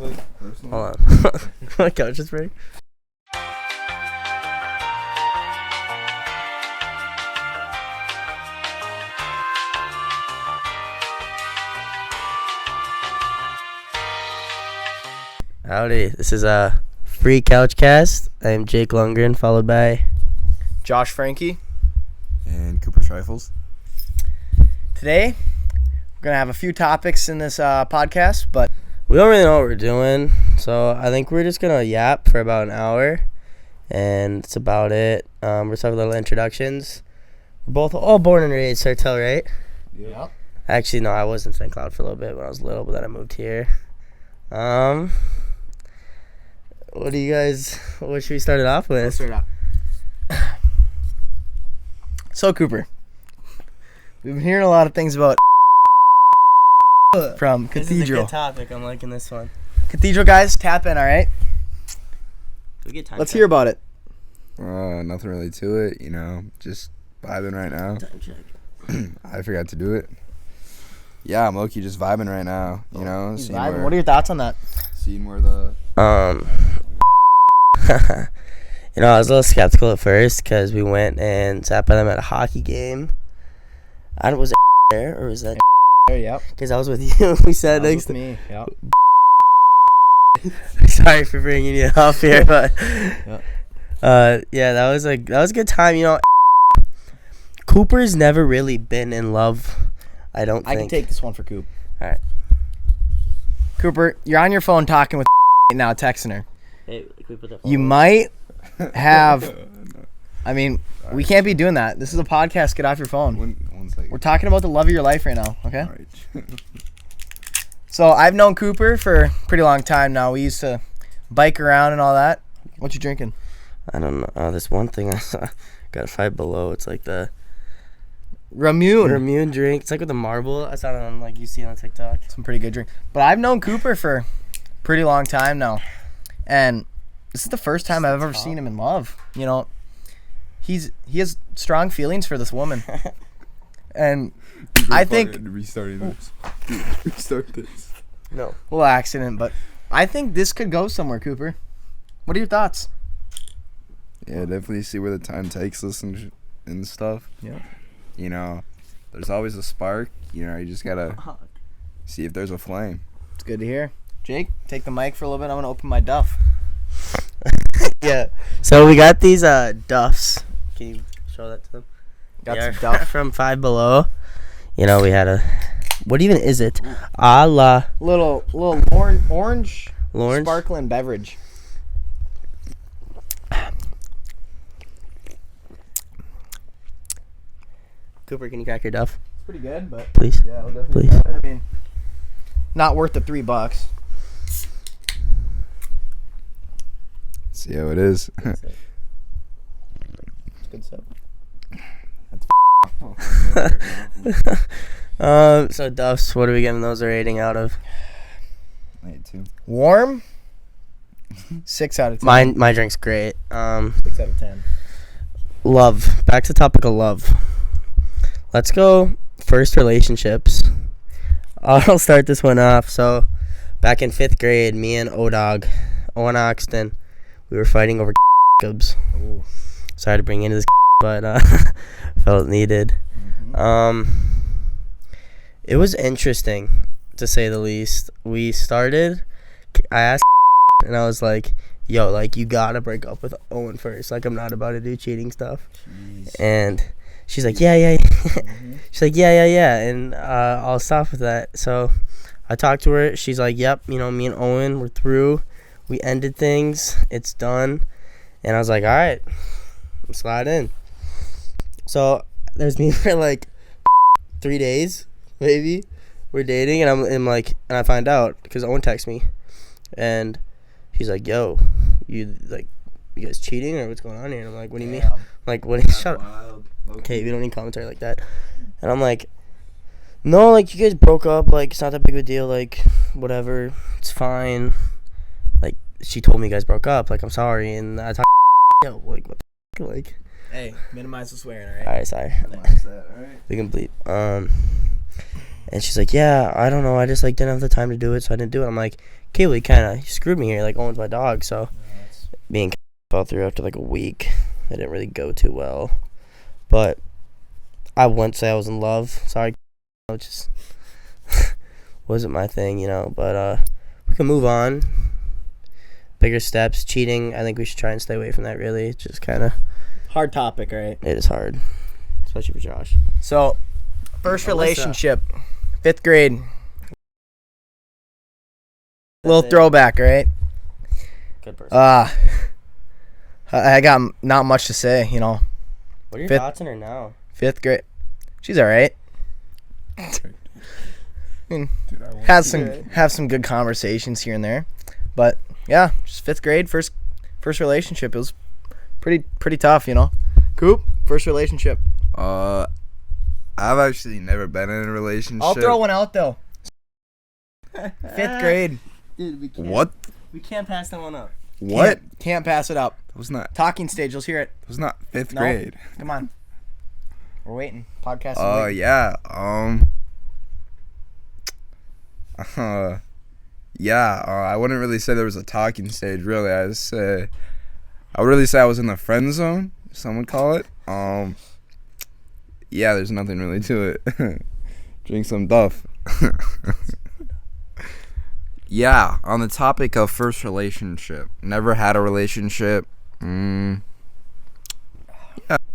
like personal? Hold on. My couch is break. Howdy, this is a free couch cast. I am Jake Lundgren, followed by Josh Frankie. And Cooper Trifles. Today, we're going to have a few topics in this podcast, but we don't really know what we're doing, so I think we're just going to yap for about an hour, and that's about it. We're just having little introductions. We're both all born and raised Sartell, right? Yep. Actually, no, I was in St. Cloud for a little bit when I was little, but then I moved here. What should we start it off with? Let's start off. So, Cooper, we've been hearing a lot of things about from This is a Cathedral. good topic. I'm liking this one. Cathedral guys, tap in, all right? Do we get time Let's check? hear about it. Nothing really to it, just vibing right now. Time check. I forgot to do it. Yeah, I'm low-key just vibing right now, He's seeing vibing. What are your thoughts on that? where the... I was a little skeptical at first because we went and sat by them at a hockey game. Was it there or was that? Yep. Because I was with you. We sat next to me. Yep. Sorry for bringing you up here, but Yeah. that was a good time. Cooper's never really been in love. I don't think. I can take this one for Coop. All right. Cooper, you're on your phone talking with now, texting her. Hey, can we put that You might have... I mean, we can't be doing that. This is a podcast. Get off your phone. One second. We're talking about the love of your life right now, okay? All right. So I've known Cooper for a pretty long time now. We used to bike around and all that. What you drinking? I don't know. This one thing I saw, got a Five Below. It's like the Ramune. drink. It's like with the marble. I saw it on you see on TikTok. Some pretty good drink. But I've known Cooper for a pretty long time now. And this is the first time I've ever seen him in love. He has strong feelings for this woman. And I think... Restarting this. Restart this. No. a little accident, but I think this could go somewhere, Cooper. What are your thoughts? Yeah, definitely see where the time takes us and stuff. Yeah. There's always a spark. You just gotta see if there's a flame. It's good to hear. Jake, take the mic for a little bit. I'm going to open my duff. Yeah. So we got these Duffs. Can you show that to them? Got Yeah, some duff. from Five Below. We had a... What even is it? A la... Little orange Lawrence? sparkling beverage. Cooper, can you crack your Duff? It's pretty good, but... Please. Yeah, I'll definitely Please. try it. I mean, not worth the $3. See how it is. It's good stuff. So Duffs, what are we giving those a rating out of? Wait, too. Warm? 6 out of 10. My drink's great. 6 out of 10. Love. Back to topic of love. Let's go first relationships. I'll start this one off. So, back in 5th grade, me and Owen Oxton, we were fighting over Cubs. Ooh. Sorry to bring you into this, but felt needed. Mm-hmm. It was interesting, to say the least. I asked and I was like, yo, you gotta break up with Owen first. I'm not about to do cheating stuff. Jeez. And she's like, yeah. Mm-hmm. She's like, yeah. And I'll stop with that. So I talked to her. She's like, yep, me and Owen, we're through. We ended things. It's done. And I was like, all right, I'm slide in. So there's me for 3 days, maybe. We're dating, and I'm and I find out because Owen texts me, and he's like, yo, you guys cheating or what's going on here? And I'm like, what do you mean? I'm like, what? Shut up. Okay, we don't need commentary like that. And I'm like, no, you guys broke up. It's not that big of a deal. Whatever, it's fine. She told me you guys broke up. I'm sorry. And I talked, yo, what the Hey, minimize the swearing, all right? All right, sorry. Relax that, all right? We can bleep. And she's like, yeah, I don't know. I just didn't have the time to do it, so I didn't do it. I'm like, Kaylee kind of screwed me here. Like, Owen's my dog, so being fell through after like a week. It didn't really go too well, but I wouldn't say I was in love. Sorry, it just wasn't my thing, you know. But we can move on. Bigger steps, cheating. I think we should try and stay away from that. Really, it's just kind of Hard topic, right? it is hard, especially for Josh. So, first relationship, 5th grade. Little throwback, right? Good person. I got not much to say, you know. What are your fifth- thoughts on her now? 5th grade. She's all right. Dude, I want Have to- some good conversations here and there, but yeah, just 5th grade, first relationship. It was pretty tough, you know. Coop, first relationship. I've actually never been in a relationship. I'll throw one out though. 5th grade. Dude, we can't. What? We can't pass that one up. What? Can't pass it up. It was not. Talking stage. Let's hear it. It was not 5th No. grade. Come on. We're waiting. Podcast. Yeah. I wouldn't really say there was a talking stage. Really, I would really say I was in the friend zone. Some would call it. Yeah. There's nothing really to it. Drink some Duff. Yeah. On the topic of first relationship, never had a relationship. Yeah.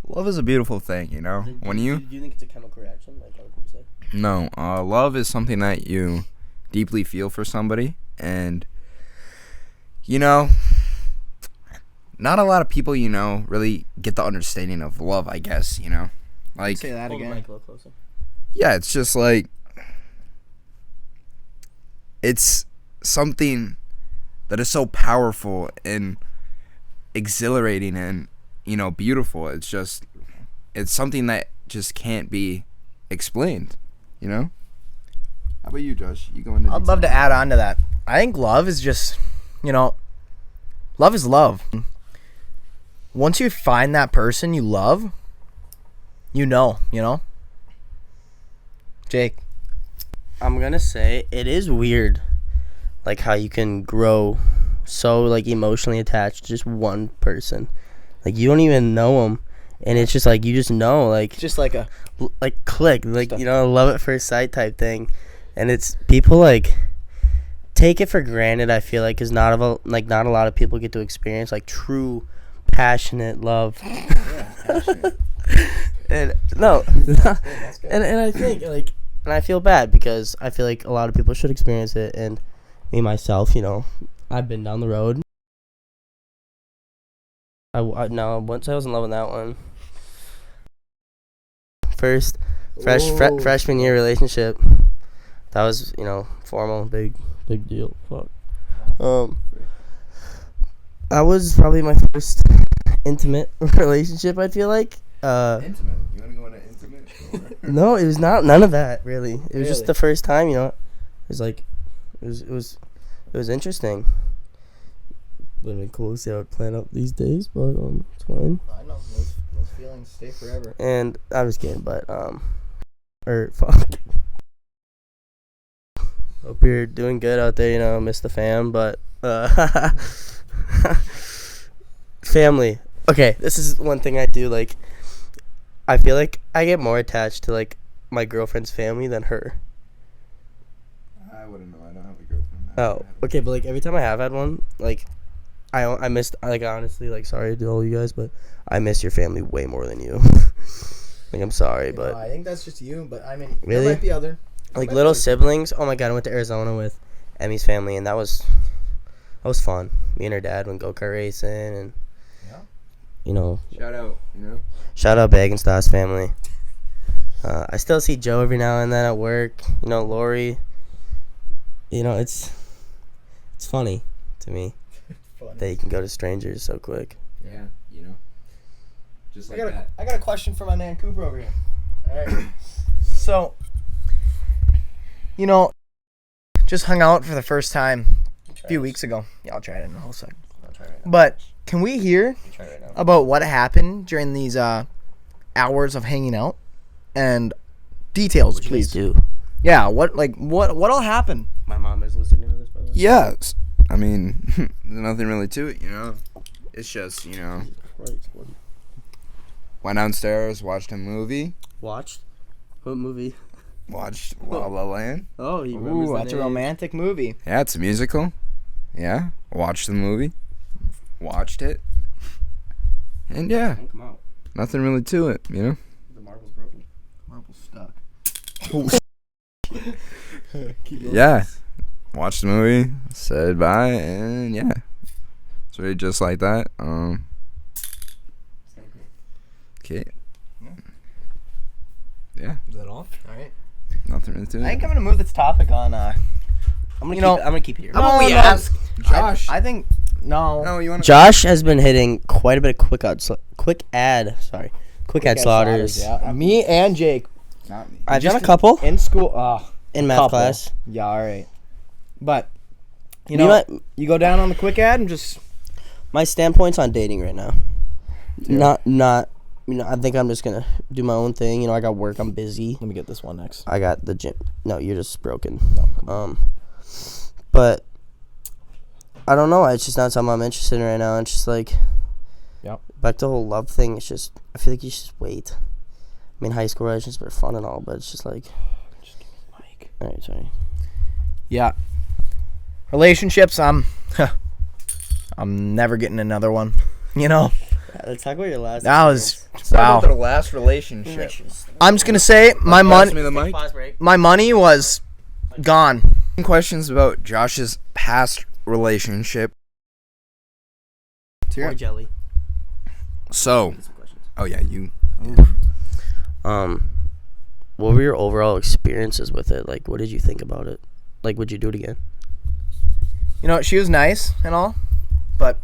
Love is a beautiful thing, you know. When you Do you think it's a chemical reaction, like other people say? No, love is something that you deeply feel for somebody, and you know, not a lot of people, you know, really get the understanding of love, I guess, you know. Like, Say that Hold the again. mic a little closer. yeah, it's just like it's something that is so powerful and exhilarating and, you know, beautiful. It's something that just can't be explained, you know. How about you, Josh? You go into I'd love to add on to that. I think love is just, you know, love is love. Once you find that person you love, you know. Jake. I'm gonna say it is weird, like how you can grow so like emotionally attached to just one person. Like you don't even know them, and it's just like you just know, like Just like a like click, like, you know, love at first sight type thing. And it's people like take it for granted. I feel like because not a lot of people get to experience like true passionate love. And no, and I think like, and I feel bad because I feel like a lot of people should experience it. And me myself, you know, I've been down the road. Once I was in love with that one. First freshman year relationship. That was, you know, formal, big deal. Fuck. That was probably my first intimate relationship, I feel like. intimate. You want to go into intimate? No, it was none of that really. It was just Really? the first time, you know. It was like it was interesting. Would have been cool to see how it planned out these days, but it's fine. I know those feelings stay forever. And I'm just kidding, but fuck. Hope you're doing good out there, you know, miss the fam, but family. Okay, this is one thing I do, like I feel like I get more attached to like my girlfriend's family than her. I wouldn't know. I don't have a girlfriend. Oh, okay, but like every time I have had one, like I missed, like, honestly, like, sorry to all you guys, but I miss your family way more than you. Like, I'm sorry, but I think that's just you, but I mean, Really? there might be other. like little siblings. Oh my god, I went to Arizona with Emmy's family, and that was fun. Me and her dad went go-kart racing, and Yeah. you know, Shout out, you know. shout out Bag and Stas family. I still see Joe every now and then at work. You know, Lori. You know, it's funny to me that you can go to strangers so quick. Yeah, you know. Just I got a question for my man Cooper over here. All right. So, you know, just hung out for the first time a few weeks ago. Yeah, I'll try it in a whole second. I'll try right now. But can we hear Try right now. about what happened during these hours of hanging out and details, What you please? guys do? Yeah. What all happened? My mom is listening to this, by the way. Yes. I mean, there's nothing really to it, you know. It's just, you know, went downstairs, watched a movie, Watched? What movie? watched La La Land. Oh, he remembers Ooh, the that's a name. romantic movie. Yeah, it's a musical. Yeah, watched the movie, watched it, and yeah, Don't come out. nothing really to it, you know. The marble's broken. Marble stuck. Yeah, watched the movie, said bye, and yeah, it's really just like that. Okay. Yeah, Is that all? All right. nothing really to I think it. I'm gonna move this topic on. I'm gonna You know- I'm gonna keep it here. How about we ask Josh? I think no. No, you want to? Josh has been hitting quite a bit of quick ad slaughters. Yeah. Me and Jake Not me. I've done a Just- couple in school. in math couple. class. Yeah. All right. But you Me know, and you go down on the quick ad and just my standpoint's on dating right now. Not. You know, I think I'm just gonna do my own thing. You know, I got work. I'm busy. let me get this one next. I got the gym. No, you're just broken. No. But I don't know. It's just not something I'm interested in right now. It's just like, Yep. back to the whole love thing. It's just, I feel like you should just wait. I mean, high school relationships are fun and all, but it's just like, all right, sorry. Yeah. Relationships. I'm never getting another one. You know. Let's talk about your last. That was Wow. wow. last relationship. I'm just gonna say my Pass me money. the mic. Pause break. My money was gone. Questions about Josh's past relationship. Or jelly. So, Some questions. oh yeah, you. What were your overall experiences with it? Like, what did you think about it? Like, would you do it again? You know, she was nice and all, but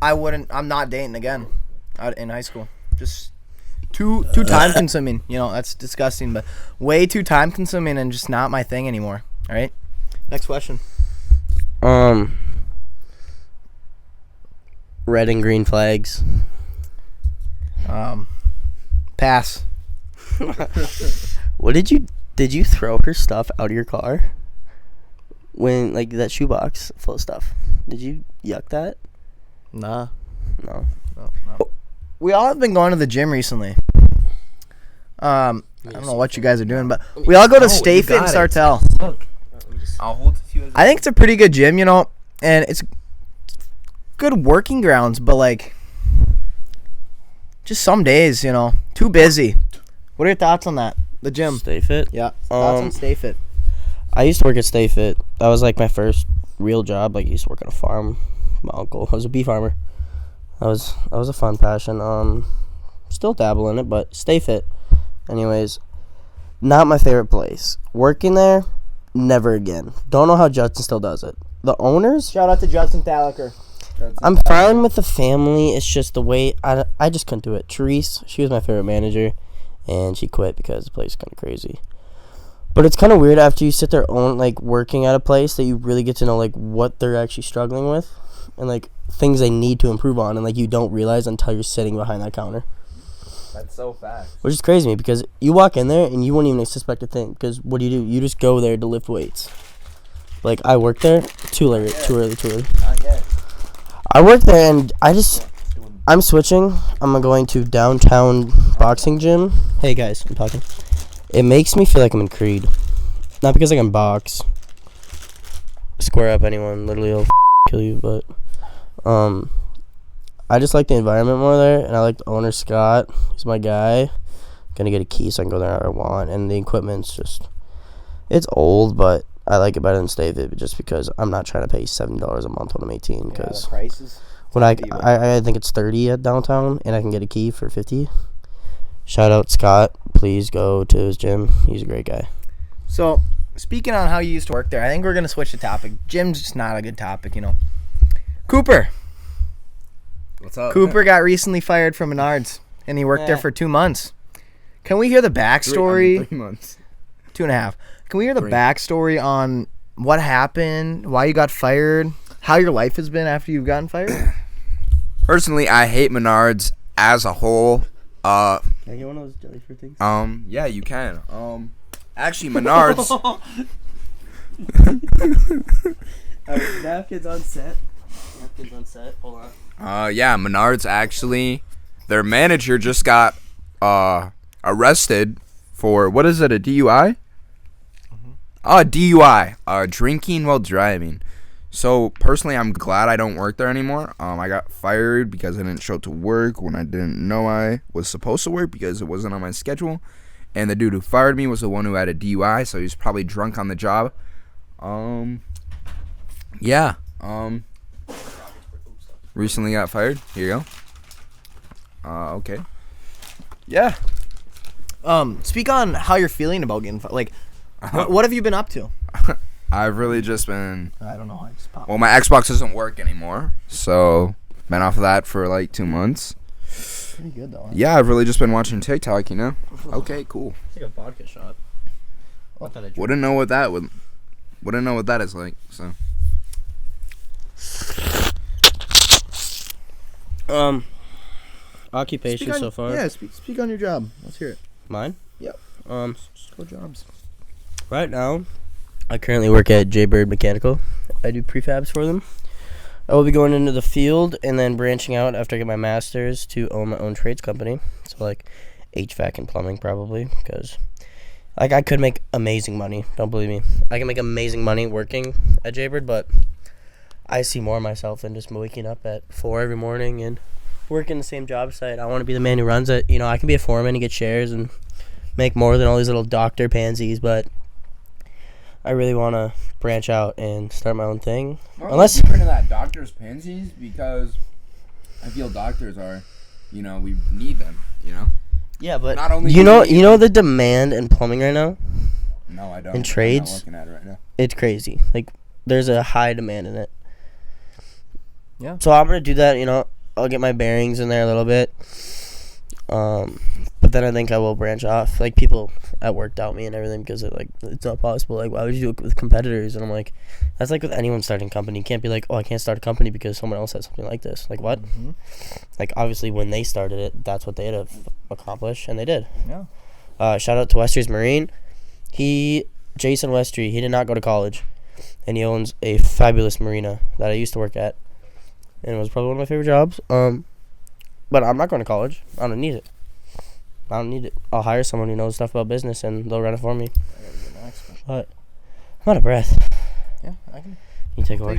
I wouldn't. I'm not dating again in high school. Just too time consuming. You know, that's disgusting, but way too time consuming and just not my thing anymore. All right. Next question. Red and green flags. Pass. What did you throw her stuff out of your car? When, like, that shoebox full of stuff. Did you yuck that? Nah. No. No. We all have been going to the gym recently. I don't know what you guys are doing, but we all go to Stay Fit in got it. Sartell. I'll hold it to you. I think it's a pretty good gym, you know, and it's good working grounds, but like just some days, you know, too busy. What are your thoughts on that? The gym. Stay Fit? Yeah. Thoughts on Stay Fit. I used to work at Stay Fit. That was like my first real job. Like, I used to work on a farm. My uncle was a bee farmer. That was a fun passion. Still dabble in it, but Stay Fit. Anyways, not my favorite place. Working there, never again. Don't know how Judson still does it. The owners, Shout out to Justin Thalaker. I'm fine with the family. It's just the way I just couldn't do it. Therese, she was my favorite manager, and she quit because the place is kind of crazy. But it's kind of weird after you sit there working at a place that you really get to know like what they're actually struggling with and like things they need to improve on, and like you don't realize until you're sitting behind that counter. That's so fast. Which is crazy to me because you walk in there and you won't even suspect a thing. Because what do? You just go there to lift weights. Like, I worked there. Too early. Not yet. I worked there and I'm switching. I'm going to downtown boxing gym. Hey guys, I'm talking. It makes me feel like I'm in Creed. Not because I can box. Square up anyone, literally I'll kill you, but I just like the environment more there, and I like the owner, Scott. He's my guy. Gonna get a key so I can go there whenever I want, and the equipment's just, it's old, but I like it better than Stay Fit just because I'm not trying to pay $70 a month when I'm 18, because prices. when I think it's 30 at downtown, and I can get a key for 50. Shout out Scott. Please go to his gym. He's a great guy. So, speaking on how you used to work there, I think we're going to switch the topic. Gym's just not a good topic, you know. Cooper. What's up? Cooper got recently fired from Menards, and he worked there for 2 months. Can we hear the backstory? 3 months. 2.5. Can we hear the 3. backstory on what happened, why you got fired, how your life has been after you've gotten fired? Personally, I hate Menards as a whole. Can I get one of those jelly fruit things? Yeah, you can. Actually, Menards. Napkins on set. Hold on. Yeah, Menards actually, their manager just got arrested for, what is it, a DUI? DUI, drinking while driving. So personally, I'm glad I don't work there anymore. I got fired because I didn't show up to work when I didn't know I was supposed to work because it wasn't on my schedule. And the dude who fired me was the one who had a DUI, so he was probably drunk on the job. Yeah. Recently got fired. Here you go. Okay. Yeah. Speak on how you're feeling about getting like. What have you been up to? I've really just been. I don't know. I just popped. Well, my Xbox doesn't work anymore, so been off of that for like 2 months. Pretty good though. Huh? Yeah, I've really just been watching TikTok, you know. Okay, cool. It's like a vodka shot. Wouldn't know what that would. Wouldn't know what that is like. So. Occupation so far. Yeah, speak on your job. Let's hear it. Mine? Yep. Just go jobs. Right now, I currently work at Jaybird Mechanical. I do prefabs for them. I will be going into the field and then branching out after I get my master's to own my own trades company. So like HVAC and plumbing probably, because like I could make amazing money. Don't believe me. I can make amazing money working at Jaybird, but I see more of myself than just waking up at 4 every morning and working the same job site. I want to be the man who runs it. You know, I can be a foreman and get shares and make more than all these little doctor pansies, but I really want to branch out and start my own thing. Unless you're into that doctor's pansies, because I feel doctors are, you know, we need them, you know. Yeah, but not only you know the demand in plumbing right now. No, I don't. In trades, I'm not looking at it right now. It's crazy. Like there's a high demand in it. Yeah. So I'm gonna do that. You know, I'll get my bearings in there a little bit. But then I think I will branch off. Like people at work doubt me and everything because it's not possible. Like why would you do it with competitors? And I'm like, that's like with anyone starting a company. You can't be like, oh, I can't start a company because someone else has something like this. Like what? Mm-hmm. Like obviously when they started it, that's what they'd have accomplished, and they did. Yeah. Shout out to Westry's Marine. Jason Westry, he did not go to college, and he owns a fabulous marina that I used to work at, and it was probably one of my favorite jobs. But I'm not going to college. I don't need it. I'll hire someone who knows stuff about business, and they'll run it for me. But I'm out of breath. Yeah, I can. You take over.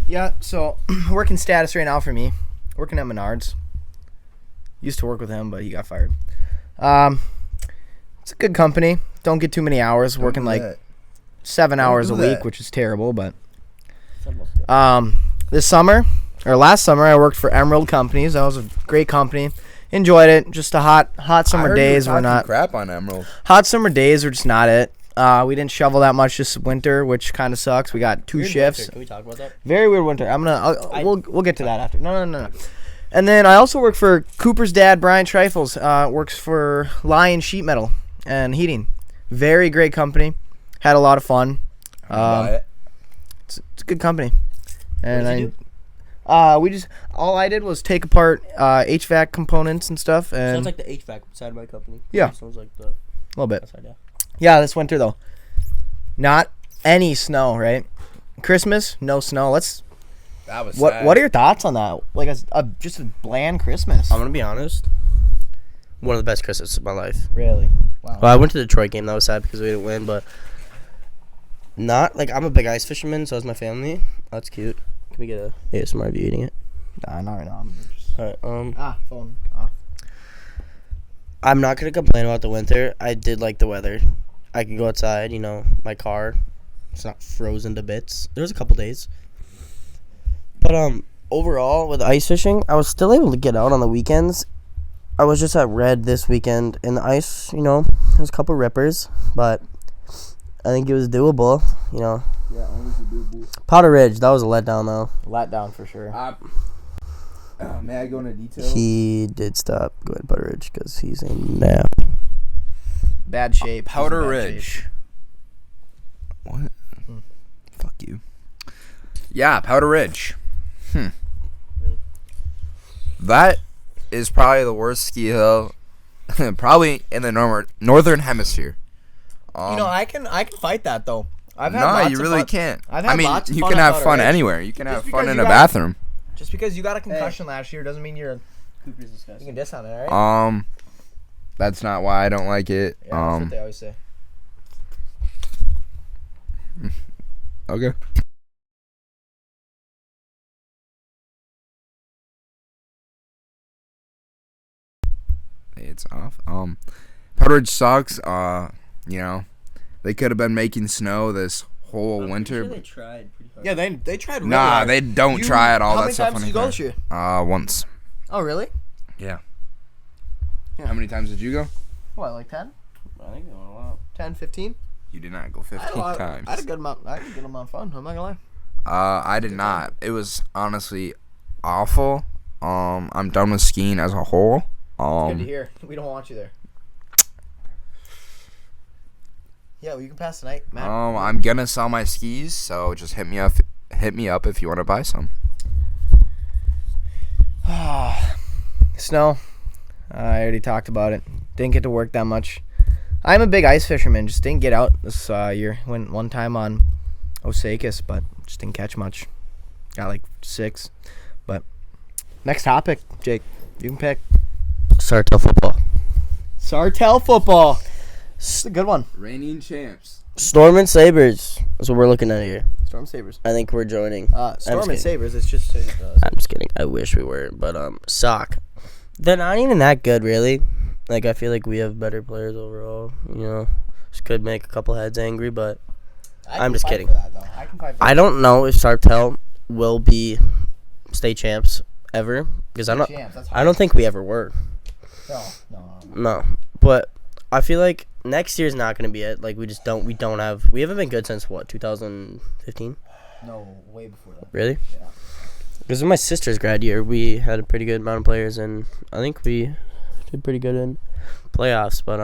Yeah, so working status right now for me. Working at Menards. Used to work with him, but he got fired. It's a good company. Don't get too many hours. Working like 7 hours a week, which is terrible. But this summer, or last summer, I worked for Emerald Companies. That was a great company. Enjoyed it. Just a hot summer days were not crap on Emerald. Hot summer days were just not it. We didn't shovel that much this winter, which kind of sucks. We got 2 shifts. Winter. Can we talk about that? Very weird winter. We'll get to that after. No. And then I also work for Cooper's dad, Brian Trifles. Works for Lion Sheet Metal and Heating. Very great company. Had a lot of fun. It's a good company. And what does he do? All I did was take apart HVAC components and stuff. And Sounds like the HVAC side of my company. Yeah. Sounds like the a little bit. outside, yeah. Yeah, this winter though. Not any snow, right? Christmas, no snow. That was What sad. are your thoughts on that? Like just a bland Christmas. I'm gonna be honest. One of the best Christmas of my life. Really? Wow. Well, I went to the Detroit game. That was sad because we didn't win, but not like I'm a big ice fisherman. So is my family. That's cute. Can we get a ASMR of you eating it? Nah, not right now. All right. Phone off. I'm not gonna complain about the winter. I did like the weather. I could go outside. You know, my car. It's not frozen to bits. There was a couple days. But overall with ice fishing, I was still able to get out on the weekends. I was just at Red this weekend, and the ice, you know, there was a couple rippers, but I think it was doable, you know. Yeah, only doable. Powder Ridge, that was a letdown though. Letdown for sure. May I go into detail? He did stop going to Powder Ridge because he's a nap. Bad shape. Powder He's in bad Ridge. shape. What? Fuck you. Yeah, Powder Ridge. That is probably the worst ski hill, probably in the northern hemisphere. I can fight that though. I've had No, lots you of really fun. can't. I've had I mean, lots of you fun can have outside fun of Ridge. anywhere. You can have Just fun because in you a got- bathroom. Just because you got a concussion last year doesn't mean you're. Cooper's You disgusting. can diss on it, all right? That's not why I don't like it. Yeah, that's what they always say. Okay. It's off. Putteridge sucks. You know, they could have been making snow this whole winter. They tried pretty hard. Yeah, they tried. Really Nah, hard. they don't You- try at all. How That many stuff times did you go this year? Once. Oh, really? Yeah. Yeah. How many times did you go? What, like 10? I think they went a lot. 10, 15? You did not go 15 times. I had a good amount. I had a good amount of fun. I'm not gonna lie. I did not. It was honestly awful. I'm done with skiing as a whole. Good to hear. We don't want you there. Yeah, well, you can pass tonight, Matt. I'm gonna sell my skis, so just hit me up. Hit me up if you want to buy some. Snow. I already talked about it. Didn't get to work that much. I'm a big ice fisherman. Just didn't get out this year. Went one time on Osakis, but just didn't catch much. Got like 6. But next topic, Jake. You can pick. Sartell football. Sartell football. It's a good one. Reigning champs. Storm and Sabres. That's what we're looking at here. Storm Sabres. I think we're joining. Storm just and kidding. Sabres. It's just. I'm just kidding. I wish we were, but Sock. They're not even that good, really. Like, I feel like we have better players overall. You know, just could make a couple heads angry, but I'm just kidding. I can fight for I don't know if Sartell will be state champs ever because I don't think we ever were. No. No, but I feel like next year's not going to be it. Like, we haven't been good since what, 2015? No, way before that. Really? Yeah. Because in my sister's grad year, we had a pretty good amount of players, and I think we did pretty good in playoffs. But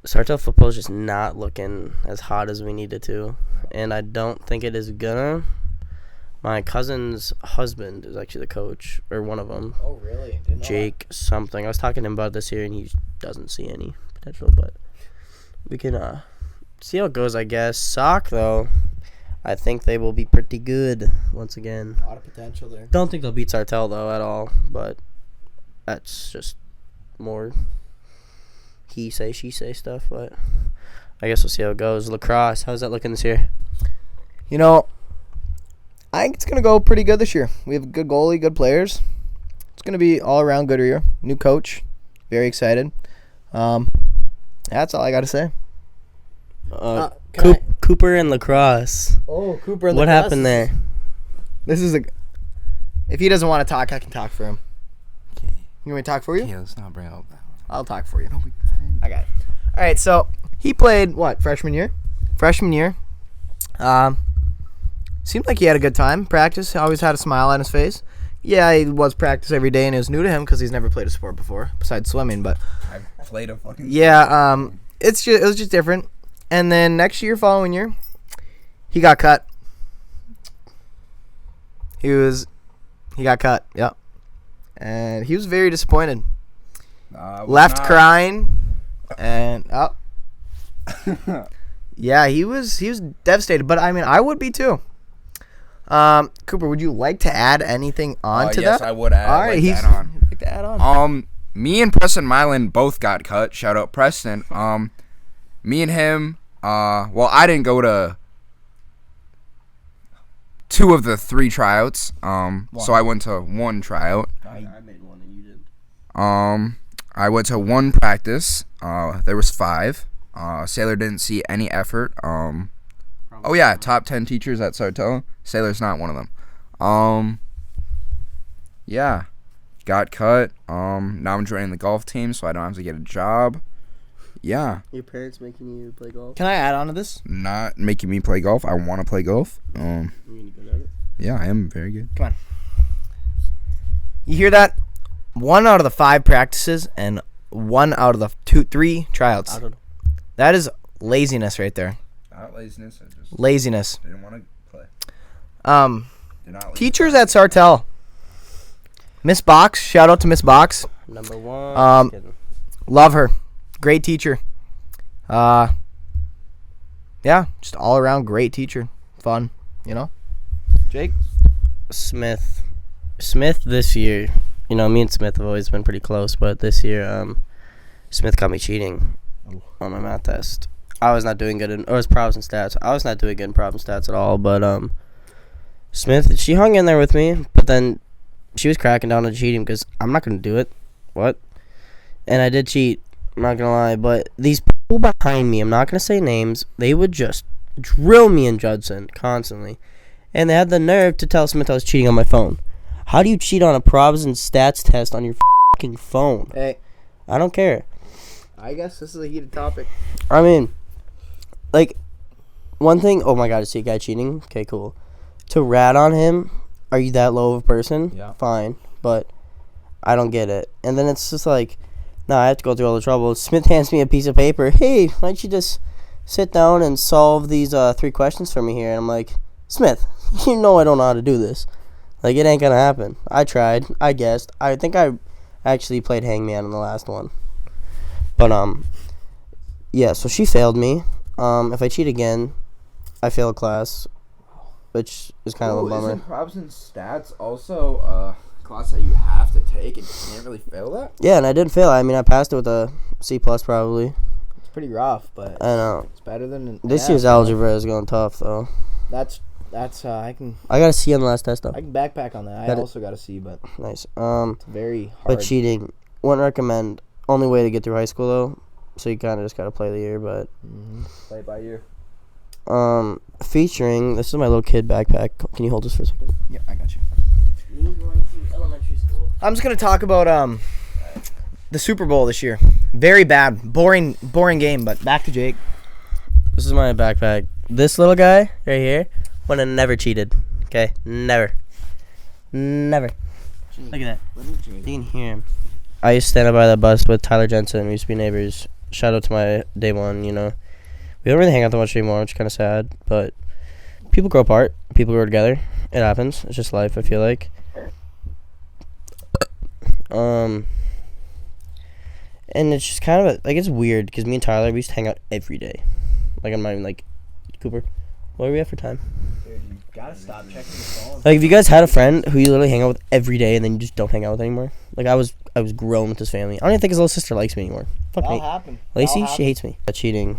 Sartell football is just not looking as hot as we needed to, and I don't think it is gonna. My cousin's husband is actually the coach, or one of them. Oh, really? Didn't know Jake something. I was talking to him about this year, and he doesn't see any potential, but we can see how it goes, I guess. Sock, though, I think they will be pretty good once again. that. A lot of potential there. Don't think they'll beat Sartell, though, at all, but that's just more he say, she say stuff, but I guess we'll see how it goes. Lacrosse, how's that looking this year? You know, I think it's going to go pretty good this year. We have a good goalie, good players. It's going to be all around good year. New coach. Very excited. That's all I got to say. Cooper and Lacrosse. Oh, Cooper and What happened there? This is if he doesn't want to talk, I can talk for him. Okay. You want me to talk for you? Yeah, let's not bring up that one. I'll talk for you. I got it. All right, so he played, freshman year? Seemed like he had a good time. Practice, he always had a smile on his face. Yeah, he was practice every day, and it was new to him because he's never played a sport before besides swimming. But I've played a fucking. yeah, it was just different. And then following year, he got cut. He got cut. Yep. And he was very disappointed. Left crying, and yeah, he was devastated. But I mean, I would be too. Cooper, would you like to add anything on to yes, that? I would add. All right, add on. like to add on. Me and Preston Mylan both got cut. Shout out Preston. Me and him. Well, I didn't go to 2 of the 3 tryouts. So I went to 1 tryout. I made one and you didn't. I went to 1 practice. There was 5. Sailor didn't see any effort. Oh yeah, top 10 teachers at Sartell. Sailor's not one of them. Yeah, got cut. Now I'm joining the golf team, so I don't have to get a job. Yeah. Your parents making you play golf? Can I add on to this? Not making me play golf. I want to play golf. You're gonna good at it? Yeah, I am very good. Come on. You hear that? 1 out of the 5 practices and 1 out of the 3 tryouts. I don't know. That is laziness right there. Not laziness. I just Laziness. didn't want to play. They're not lazy. Teachers at Sartell. Miss Box. Shout out to Miss Box. Number 1. Um, Just kidding. Love her. Great teacher. yeah, just all around great teacher. Fun, you know. Jake? Smith this year, you know, me and Smith have always been pretty close, but this year, Smith caught me cheating on my math test. I was not doing good in, or it was probs and stats. I was not doing good in probs and stats at all, but Smith, she hung in there with me, but then she was cracking down on cheating because I'm not going to do it. What? And I did cheat, I'm not going to lie, but these people behind me, I'm not going to say names, they would just drill me in Judson constantly. And they had the nerve to tell Smith I was cheating on my phone. How do you cheat on a probs and stats test on your fucking phone? Hey, I don't care. I guess this is a heated topic. I mean, like, one thing, oh my god, to see a guy cheating? Okay, cool. To rat on him, are you that low of a person? Yeah. Fine, but I don't get it. And then it's just like, nah, I have to go through all the trouble. Smith hands me a piece of paper. Hey, why don't you just sit down and solve these 3 questions for me here? And I'm like, Smith, you know I don't know how to do this. Like, it ain't gonna happen. I tried. I guessed. I think I actually played hangman in the last one. But, yeah, so she failed me. If I cheat again, I fail class, which is kind of a bummer. Isn't probs and stats also a class that you have to take and you can't really fail that? Yeah, and I didn't fail. I mean, I passed it with a C+ probably. It's pretty rough, but I know. it's better than This year's algebra is going tough, though. That's I can I got a C on the last test, though. I can backpack on that. I Got it. also got a C, but Nice. it's very hard. But cheating, wouldn't recommend. Only way to get through high school, though. So you kind of just got to play the year, but... Play by ear. Featuring... This is my little kid backpack. Can you hold this for a second? Yeah, I got you. Me going to elementary school. I'm just gonna talk about the Super Bowl this year. Very bad, boring game. But back to Jake. This is my backpack. This little guy right here would have never cheated. Okay? Never. Look at that. You can hear him. I used to stand up by the bus with Tyler Jensen. We used to be neighbors. Shout out to my day one, you know. We don't really hang out that much anymore, which is kind of sad. But people grow apart. People grow together. It happens. It's just life, I feel like. And it's just kind of, it's weird because me and Tyler, we used to hang out every day. Like, I'm not even like, Cooper, what are we at for time? Dude, you gotta stop checking your phone. Like, if you guys had a friend who you literally hang out with every day and then you just don't hang out with anymore. Like, I was grown with his family. I don't even think his little sister likes me anymore. Fuck That'll me. happen. Lacey, That'll she hates me. Cheating,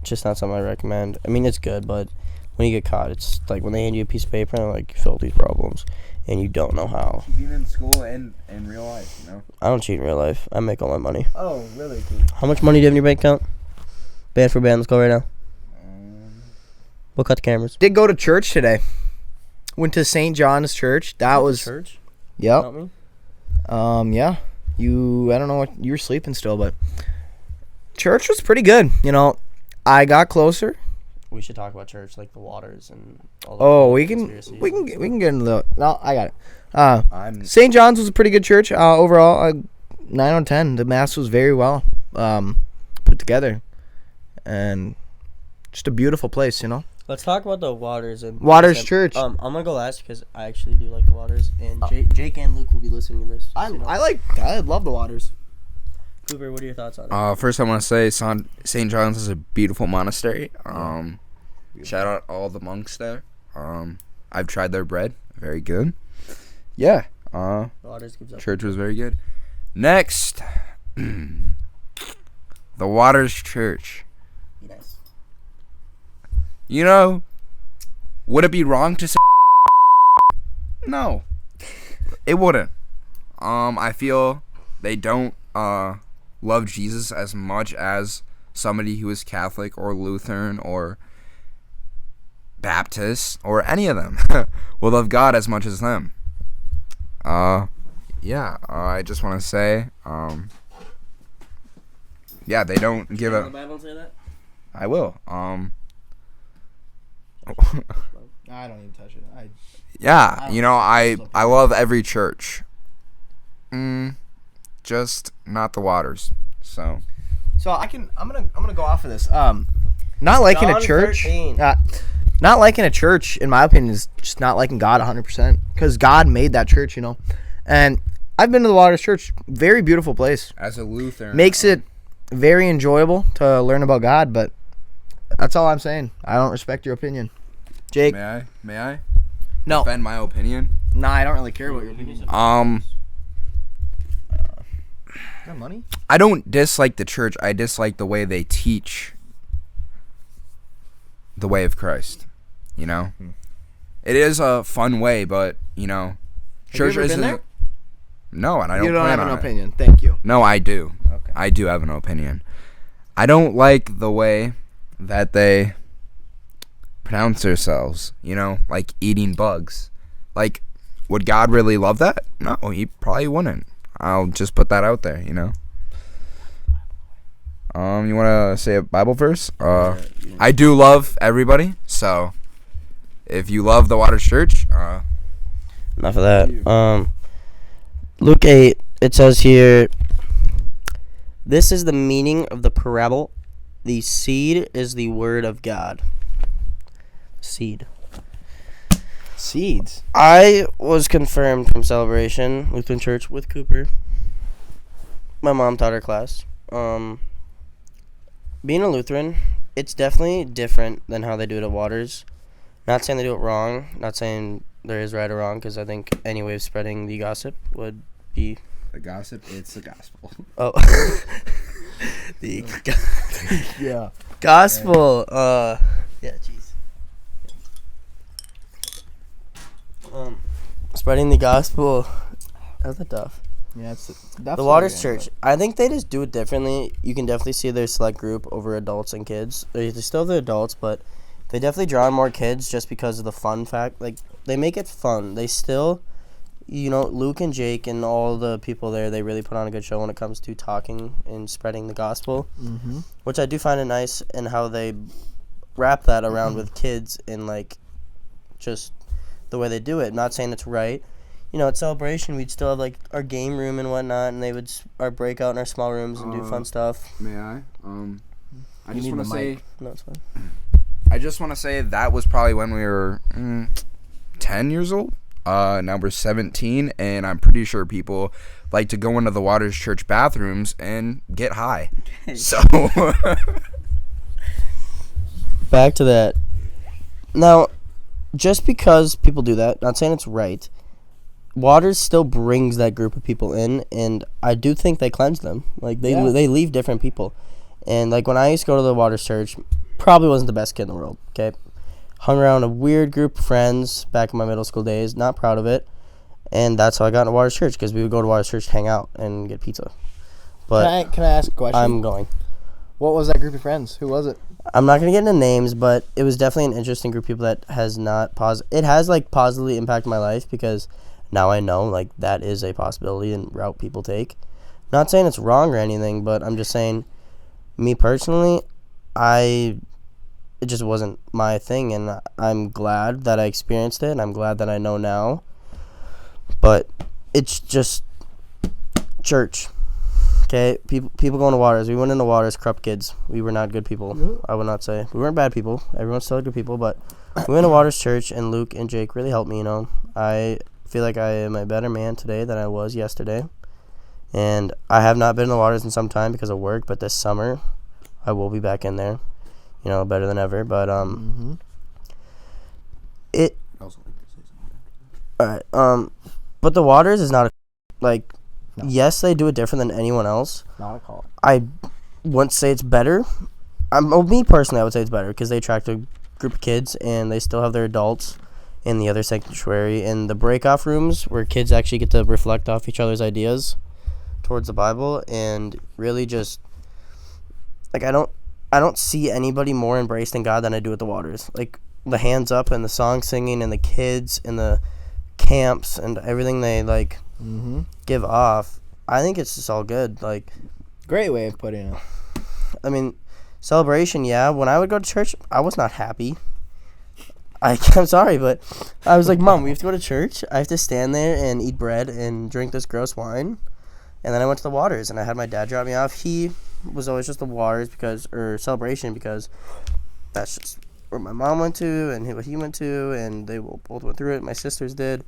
just not something I recommend. I mean, it's good, but when you get caught, it's like when they hand you a piece of paper and they're like, fill these problems, and you don't know how. Even in school and in real life, you know? I don't cheat in real life. I make all my money. Oh, really? Cool. How much money do you have in your bank account? Band for band, let's go right now. We'll cut the cameras. Did go to church today. Went to St. John's Church. That was church. Yep. Help me. Yeah. I don't know what you were sleeping still, but church was pretty good. You know, I got closer. We should talk about church, like the waters and all. Oh, we can get into the. No, I got it. I'm St. John's was a pretty good church. Overall, 9 out of 10. The mass was very well put together, and just a beautiful place. You know. Let's talk about the waters and Waters Church. I'm gonna go last because I actually do like the waters, and Jake and Luke will be listening to this. I so you know. I love the waters. Cooper, what are your thoughts on it? First I want to say St. John's is a beautiful monastery. Shout out all the monks there. I've tried their bread. Very good. Yeah. The waters gives up. Church was very good. Next, the Waters Church. Yes. You know, would it be wrong to say no? It wouldn't. I feel they don't love Jesus as much as somebody who is Catholic or Lutheran or Baptist or any of them will love God as much as them. Yeah, I just want to say, yeah, they don't give a. The Bible say that? I will. I don't even touch it. Yeah, you know, I love every church. Just not the waters. So I'm gonna go off of this. Not liking a John church. 13. Not liking a church, in my opinion, is just not liking God 100%. Because God made that church, you know. And I've been to the Waters Church. Very beautiful place. as a Lutheran, Makes it very enjoyable to learn about God, but That's all I'm saying. I don't respect your opinion. Jake. May I No. defend my opinion? Nah, I don't really care about your opinion. Is that money? I don't dislike the church. I dislike the way they teach the way of Christ. You know, it is a fun way, but you know, Have you ever been there? No, and I don't. You don't plan have an on it. opinion. Thank you. No, I do. Okay. I do have an opinion. I don't like the way that they pronounce themselves. You know, like eating bugs. Like, would God really love that? No, he probably wouldn't. I'll just put that out there. You know. You want to say a Bible verse? I do love everybody, so if you love the Waters Church, Enough of that. Luke 8, it says here, this is the meaning of the parable. The seed is the word of God. Seed. Seeds. I was confirmed from Celebration Lutheran Church with Cooper. My mom taught her class. Being a Lutheran, it's definitely different than how they do it at Waters. Not saying they do it wrong. Not saying there is right or wrong, because I think any way of spreading the gossip would be... the gossip, it's the gospel. Oh. the Yeah. gospel. Yeah, jeez. Spreading the gospel. That's tough. Yeah, it's The Waters Church, I think they just do it differently. You can definitely see their select group over adults and kids. They still have the adults, but they definitely draw on more kids just because of the fun fact. Like, they make it fun. They still, you know, Luke and Jake and all the people there, they really put on a good show when it comes to talking and spreading the gospel, which I do find it nice, and how they wrap that around with kids and, like, just the way they do it. Not saying it's right. You know, at Celebration, we'd still have, like, our game room and whatnot, and they would our breakout in our small rooms and do fun stuff. May I? I just need want to the say, mic. No, it's fine. I just want to say that was probably when we were 10 years old. Now we're 17, and I'm pretty sure people like to go into the Waters Church bathrooms and get high. So, Back to that. Now, just because people do that, not saying it's right, Waters still brings that group of people in, and I do think they cleanse them. Like, they leave different people. And, like, when I used to go to the Waters Church, probably wasn't the best kid in the world, okay? Hung around a weird group of friends back in my middle school days, not proud of it. And that's how I got into Waters Church, because we would go to Waters Church to hang out and get pizza. But Can I ask a question? I'm going. What was that group of friends? Who was it? I'm not going to get into names, but it was definitely an interesting group of people that has not it has, like, positively impacted my life, because now I know, like, that is a possibility and route people take. Not saying it's wrong or anything, but I'm just saying, me personally, it just wasn't my thing, and I'm glad that I experienced it, and I'm glad that I know now. But it's just church. Okay, people going to Waters. We went into Waters, corrupt kids. We were not good people. I would not say. We weren't bad people. Everyone's still good people, but we went to Waters Church, and Luke and Jake really helped me, you know. I feel like I am a better man today than I was yesterday. And I have not been in the Waters in some time because of work, but this summer I will be back in there, you know, better than ever. But but the Waters is not yes, they do it different than anyone else. Not a call. I wouldn't say it's better. Me personally, I would say it's better because they attract a group of kids, and they still have their adults in the other sanctuary, and the break-off rooms where kids actually get to reflect off each other's ideas towards the Bible, and really just, like, I don't see anybody more embracing God than I do at the Waters. Like, the hands up and the song singing and the kids and the camps and everything they, like, give off. I think it's just all good. Like, Great way of putting it. I mean, Celebration, yeah. When I would go to church, I was not happy. I'm sorry, but I was like, Mom, we have to go to church. I have to stand there and eat bread and drink this gross wine. And then I went to the Waters, and I had my dad drop me off. He was always just the Waters or Celebration, because that's just where my mom went to and what he went to, and they both went through it. My sisters did.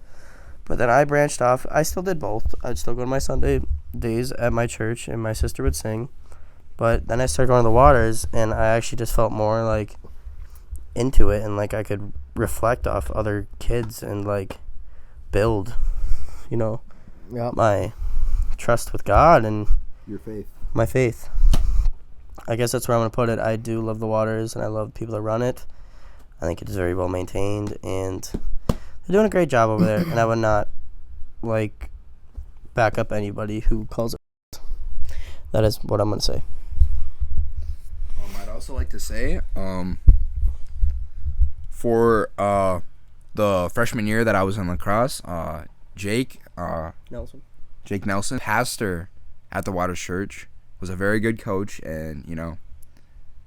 But then I branched off. I still did both. I'd still go to my Sunday days at my church, and my sister would sing. But then I started going to the waters, and I actually just felt more like into it, and like I could reflect off other kids and like build, you know, Yep. my trust with God and Your faith. my faith. I guess that's where I'm going to put it. I do love the waters, and I love the people that run it. I think it is very well maintained, and they're doing a great job over there, and I would not like back up anybody who calls it. That is what I'm going to say. I'd also like to say, for the freshman year that I was in lacrosse, Jake Nelson, pastor at the Waters Church, was a very good coach, and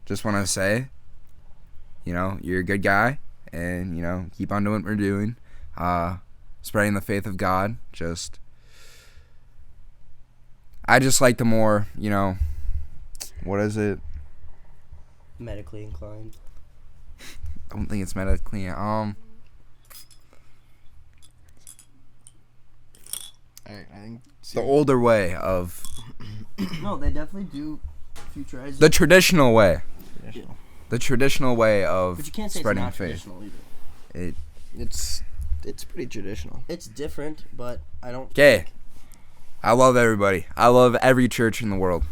just want to say, you're a good guy, and keep on doing what we're doing, spreading the faith of God. I just like the more, what is it? Medically inclined. I don't think it's medically. I think The older way of No, they definitely do futurize the traditional way. traditional. The traditional way of But you can't say spreading it's not faith. traditional either. It's pretty traditional. It's different, but I don't. Okay. I love everybody. I love every church in the world.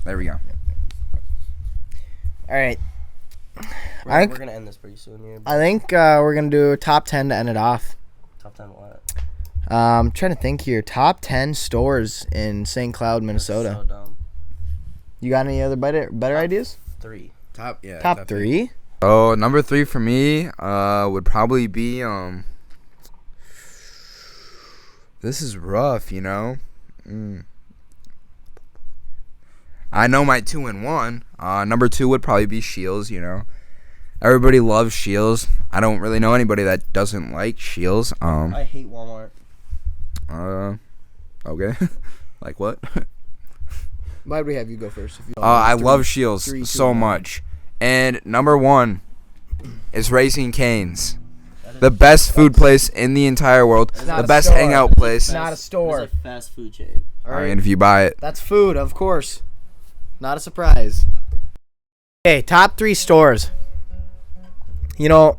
There we go. All right. We're gonna end this pretty soon here. I think we're gonna do a top 10 to end it off. Top 10 what? I'm trying to think here. Top 10 stores in St. Cloud, Minnesota. So dumb. You got any other better ideas? 3. Top Top 3? Oh, number 3 for me would probably be this is rough, I know my 2 and 1. Number 2 would probably be Shields, Everybody loves Shields. I don't really know anybody that doesn't like Shields. I hate Walmart. Okay. Like what? Why would we have you go first? If you I love Shields 3, 2, so 1. much. And number 1 is Raising Cane's. The best food place in the entire world. not The a best store. hangout place. It's not a store. It's a fast food chain. I mean, if you buy it. That's food, of course. Not a surprise. Okay, top 3 stores. I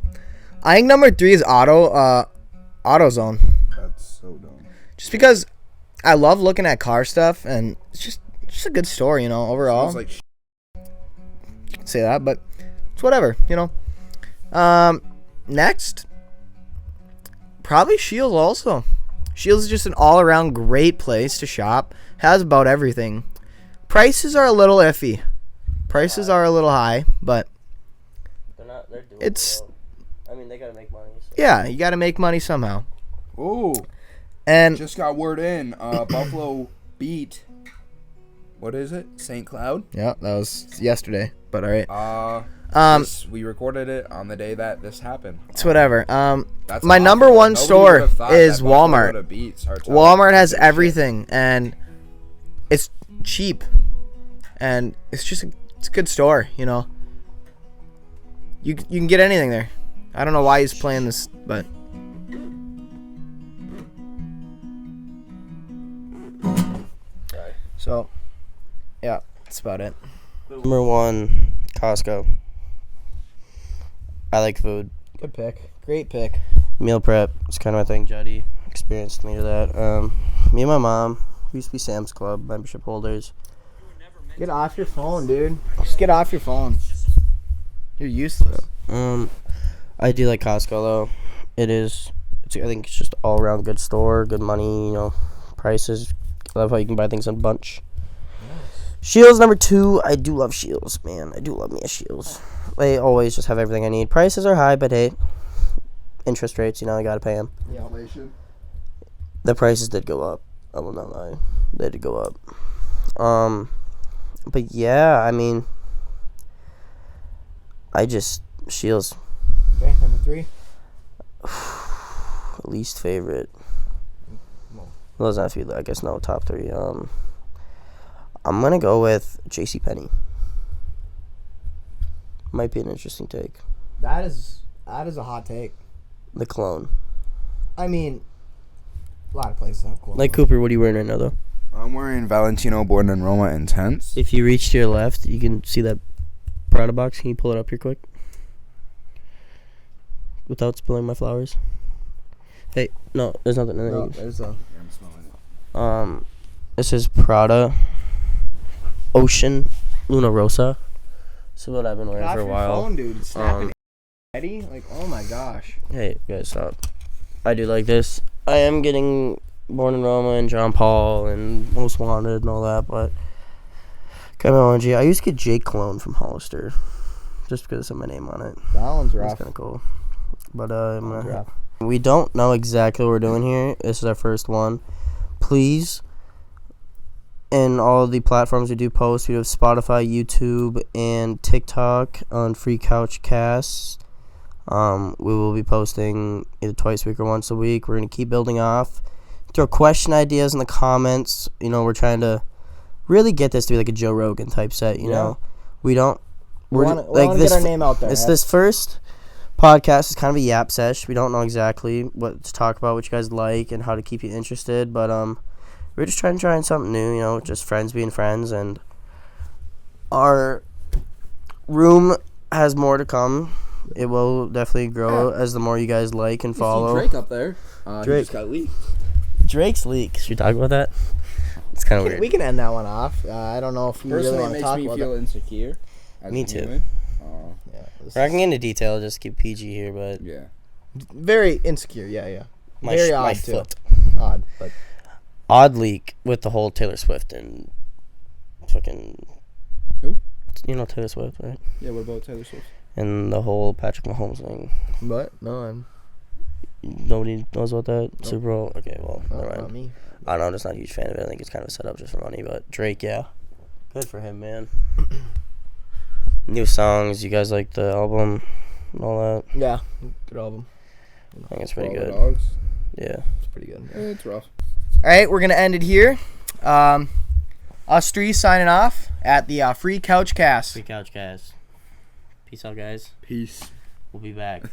think number 3 is AutoZone. That's so dumb. Just because I love looking at car stuff, and it's just a good store, overall. Smells like You can say that, but it's whatever, Next, probably Shields also. Shields is just an all-around great place to shop. Has about everything. Prices are a little iffy. Prices are a little high, but They're doing It's- well. I mean, they gotta make money. So. yeah, you got to make money somehow. Ooh, And just got word in. Buffalo beat. What is it? St. Cloud. yeah, that was yesterday, but all right. We recorded it on the day that this happened. It's whatever. That's My awesome. number 1 Nobody store would've thought is that Buffalo Walmart. would've beat Sartell. Walmart has everything, and it's cheap, and it's a good store. You can get anything there. I don't know why he's playing this, but so yeah, that's about it. Number 1, Costco. I like food. Good pick. Great pick. Meal prep. It's kind of my thing. Juddy experienced me to that. Me and my mom, we used to be Sam's Club membership holders. Get off your phone, dude. Just get off your phone. You're useless. I do like Costco though. I think it's just all around good store, good money, prices. I love how you can buy things in bunch. Shields number 2. I do love Shields, man. I do love me a Shields. They always just have everything I need. Prices are high, but hey, interest rates, I gotta pay them. Yeah. The prices did go up. I will not lie. They did go up. But yeah, I mean, Shields. Okay, number 3. Least favorite. Well, doesn't have to be, I guess, no, top 3. I'm gonna go with JCPenney. Might be an interesting take. That is a hot take. The clone. I mean, a lot of places have cool. Like Cooper, what are you wearing right now, though? I'm wearing Valentino Born in Roma Intense. If you reach to your left, you can see that Prada box. Can you pull it up here quick? Without spilling my flowers. Hey, no, there's nothing in there. No, there's a. I'm smelling it. This is Prada Ocean Luna Rosa. This is what I've been wearing for a while. Phone, dude. It's snapping. Eddie, like, oh my gosh. Hey, guys, stop. I do like this. I am getting Born in Roma and John Paul and Most Wanted and all that, but kind of ONG. I used to get Jake Cologne from Hollister just because of my name on it. That one's That's rough. kind of cool. But Rough. we don't know exactly what we're doing here. This is our first one. Please, in all the platforms we do post, we have Spotify, YouTube, and TikTok on Free Couch Casts. We will be posting either twice a week or once a week. We're going to keep building off. Throw question ideas in the comments. You know, we're trying to really get this to be like a Joe Rogan type set, you know. We don't... We want to get our name out there. This first podcast is kind of a yap sesh. We don't know exactly what to talk about, what you guys like, and how to keep you interested. But we're just trying something new, you know, just friends being friends. And our room has more to come. It will definitely grow as the more you guys like and follow. You see Drake up there. Drake. He just got leaked. Drake's leak. Should we talk about that? It's kind of weird. We can end that one off. I don't know if you really Personally, it want to makes talk me about feel that. insecure. as Me a too. human. Yeah, We're not getting into detail. Just keep PG here, but Yeah. very insecure. Yeah. my, Very my odd, too. foot. Odd, but Odd leak with the whole Taylor Swift and fucking... Who? You know Taylor Swift, right? Yeah, what about Taylor Swift? And the whole Patrick Mahomes thing. what? No, I'm Nobody knows about that Super Bowl. Okay, well, never not mind. me. I don't know. I'm just not a huge fan of it. I think it's kind of a setup just for money. But Drake, yeah, good for him, man. New songs. You guys like the album and all that? Yeah, good album. I think it's pretty All the good. Dogs. Yeah. It's pretty good. It's rough. All right, we're gonna end it here. Us three signing off at the Free Couch Cast. Free Couch Guys. Peace out, guys. Peace. We'll be back.